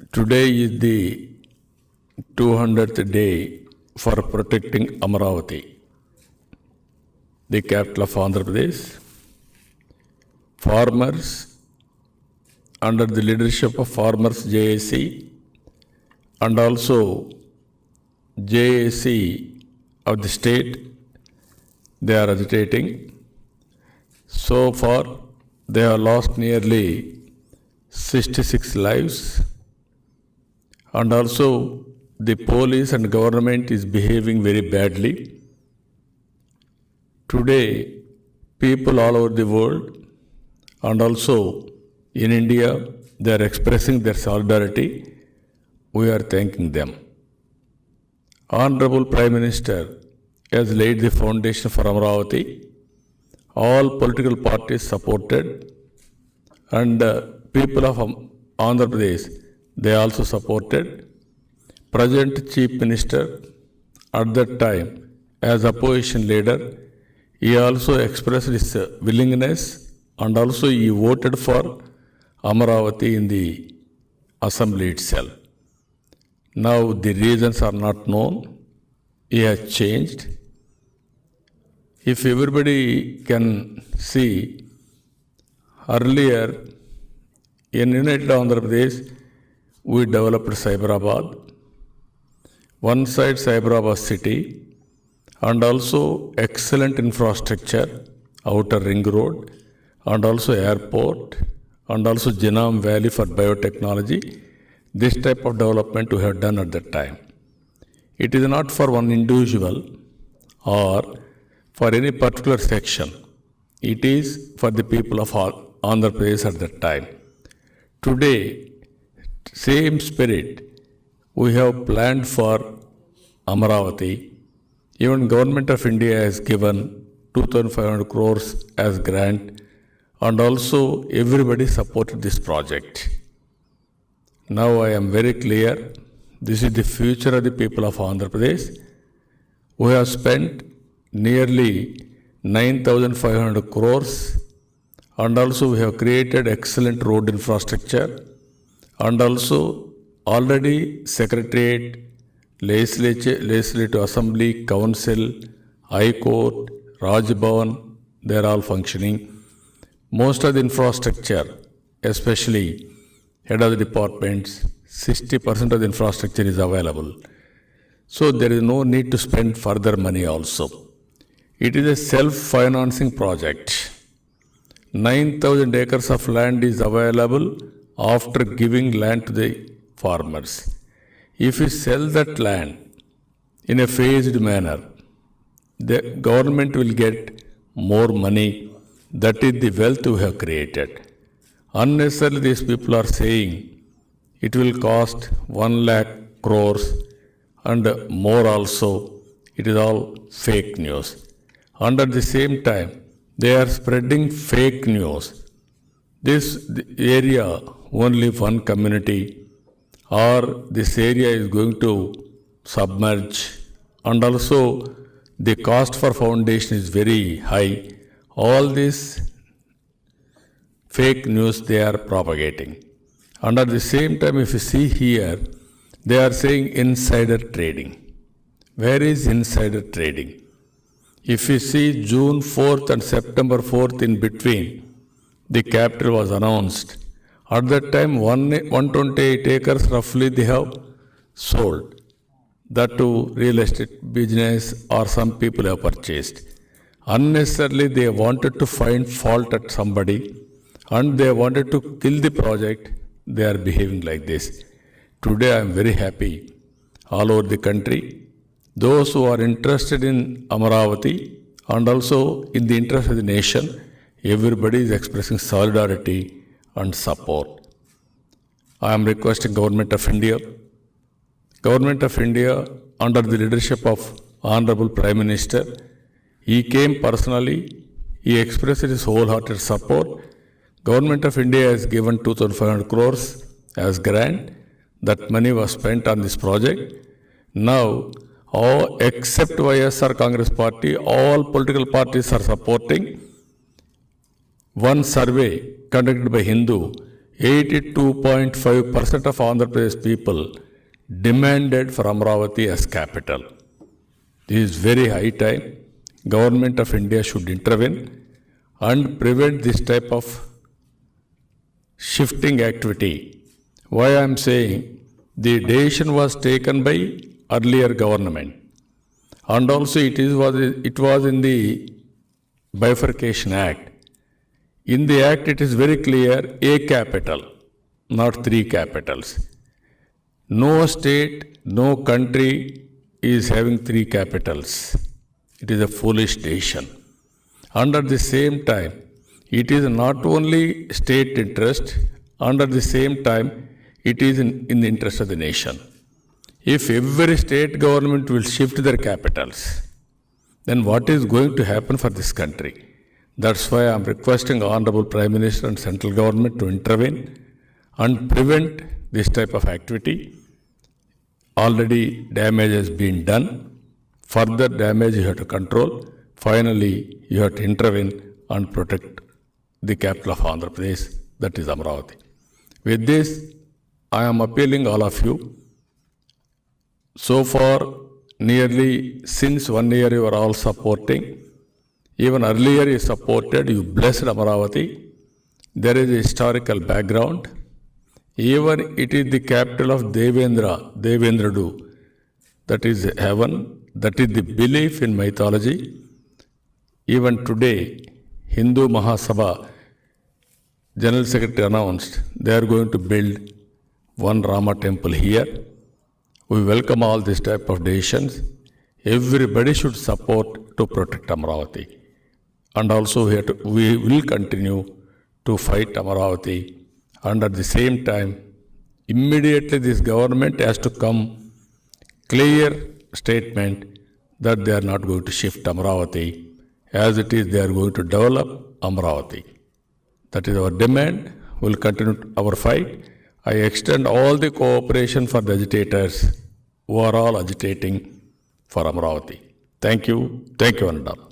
Today is the 200th day for protecting Amaravati, the capital of Andhra Pradesh. Farmers, under the leadership of Farmers JAC and also JAC of the state, they are agitating. So far, they have lost nearly 66 lives, and also the police and government is behaving very badly. Today, people all over the world and also in India, they are expressing their solidarity. We are thanking them. Honorable Prime Minister has laid the foundation for Amaravati. All political parties supported, and people of Andhra Pradesh, they also supported. Present Chief Minister at that time, as opposition leader, he also expressed his willingness and also he voted for Amaravati in the assembly itself. Now the reasons are not known. He has changed. If everybody can see, earlier in United Andhra Pradesh, we developed Cyberabad. One side Cyberabad city and also excellent infrastructure, outer ring road and also airport and also Genome Valley for biotechnology. This type of development we have done at that time. It is not for one individual or for any particular section. It is for the people of Andhra Pradesh at that time. Today, same spirit we have planned for Amaravati. Even Government of India has given 2,500 crores as grant, and also everybody supported this project. Now I am very clear, this is the future of the people of Andhra Pradesh. We have spent nearly 9,500 crores, and also we have created excellent road infrastructure, and also already Secretariat, Legislative Assembly, Council, High Court, Raj Bhavan, they are all functioning. Most of the infrastructure, especially head of the departments, 60% of the infrastructure is available. So there is no need to spend further money also. It is a self-financing project. 9,000 acres of land is available after giving land to the farmers. If we sell that land in a phased manner, the government will get more money. That is the wealth we have created. Unnecessarily, these people are saying it will cost 1 lakh crores and more also. It is all fake news. And at the same time, they are spreading fake news. This area, only one community, or this area is going to submerge, and also the cost for foundation is very high. All this fake news they are propagating. And at the same time, if you see here, they are saying insider trading. Where is insider trading? If you see June 4th and September 4th in between, the capital was announced. At that time, 128 acres roughly they have sold. That to real estate business or some people have purchased. Unnecessarily, they wanted to find fault at somebody and they wanted to kill the project. They are behaving like this. Today, I am very happy. All over the country, those who are interested in Amaravati and also in the interest of the nation, everybody is expressing solidarity and support. I am requesting Government of India under the leadership of Honorable Prime Minister, he came personally, he expressed his wholehearted support. Government of India has given 2,500 crores as grant. That money was spent on this project. Now, all except YSR Congress Party, all political parties are supporting. One survey conducted by Hindu, 82.5% of Andhra Pradesh people demanded for Amravati as capital. This is very high time. Government of India should intervene and prevent this type of shifting activity. Why I am saying the decision was taken by earlier government, and also it was in the Bifurcation Act. In the act, it is very clear: a capital, not three capitals. No state, no country is having three capitals. It is a foolish decision. And at the same time, it is not only state interest, and at the same time, it is in the interest of the nation. If every state government will shift their capitals, then what is going to happen for this country? That's why I am requesting Honorable Prime Minister and central government to intervene and prevent this type of activity. Already damage has been done. Further damage you have to control. Finally, you have to intervene and protect the capital of Andhra Pradesh, that is Amravati. With this, I am appealing all of you. So far, nearly since 1 year you are all supporting. Even earlier you supported, you blessed Amravati. There is a historical background. Even it is the capital of Devendradu, that is heaven, that is the belief in mythology. Even today, Hindu Mahasabha General Secretary announced they are going to build one Rama temple here. We welcome all this type of decisions. Everybody should support to protect Amravati. And also we will continue to fight Amravati. And at the same time, immediately this government has to come clear statement that they are not going to shift Amravati. As it is, they are going to develop Amravati. That is our demand. We will continue our fight. I extend all the cooperation for the agitators who are all agitating for Amravati. Thank you. Thank you, Anandam.